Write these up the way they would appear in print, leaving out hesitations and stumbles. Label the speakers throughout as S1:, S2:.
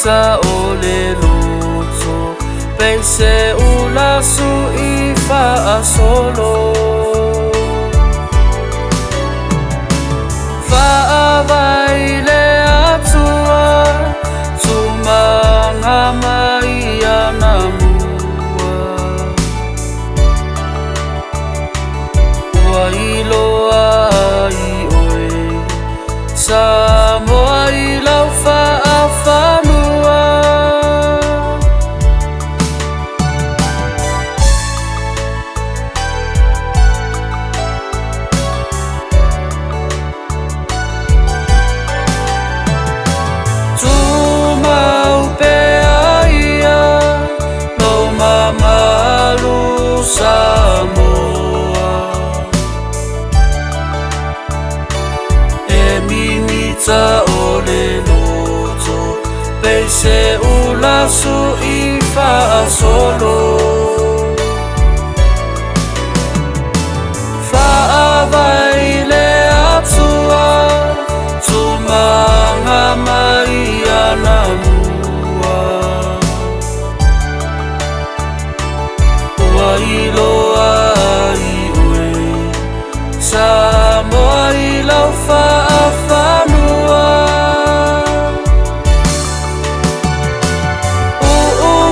S1: mita o le luto pe se ula su I fa solo fa vai le atua tumanga mai ana mua wa iloa I oe sa moa I lau fa whanua Tumau pe aia lau mamalu Samoa e mimita o le loto pe se ula su I fa solo fa vai le atua tumanga mai ana mua wa iloa I oe sa moa I lau fa whanua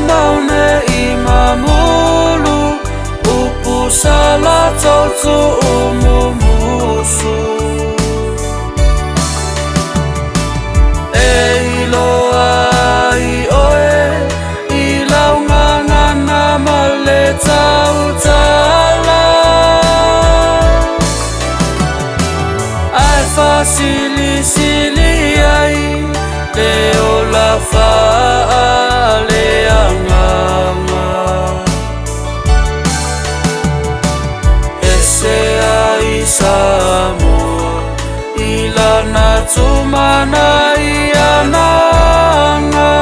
S1: maune I mamulu upu sala tautu umumusu iloa I oe I lau ngangana male tautala ai fasili sili ai le ola fa le anganga ese ai Samoa I lana tumana I ananga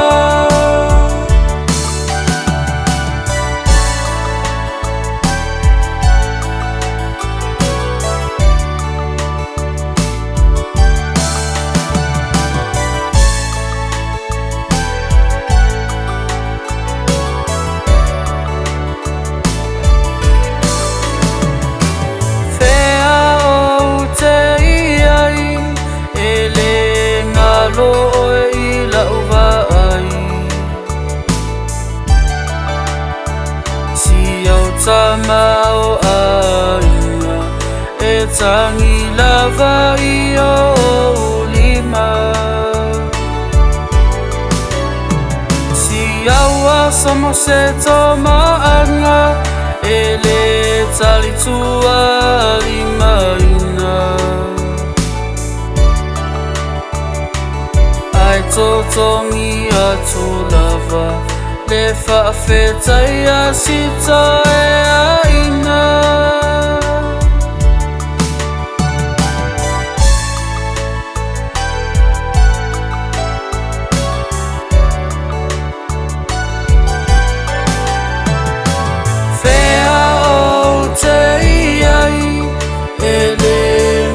S1: Tamau aina e tangi lava I o lima si awa samo se tomaanga e le talitua lima ina ai totongi atu lava le whawhetai a sita e aina Whea o te iai e le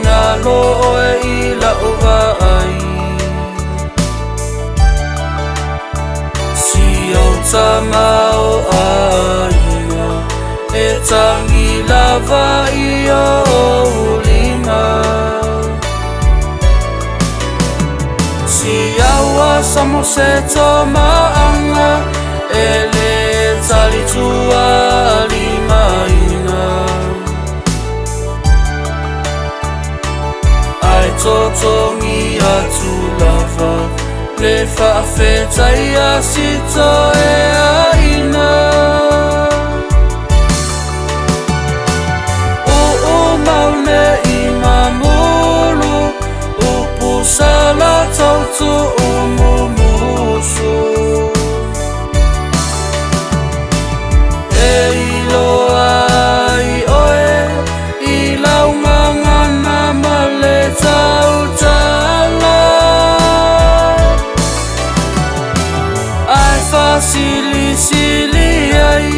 S1: ngalo oe I lau vai Tamau aia e tangi lava I o lima si awa samo se tomaanga e le talitua lima ina ai totongi atu lava le whawhetai a sita e aina maune I mamulu upu sala tautu umumusu e iloa I oe I lau ngangana male tautala ai fasili sili ai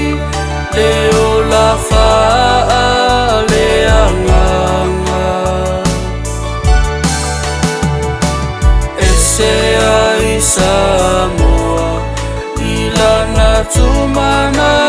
S1: le ola fa le anganga ese ai Samoa tumana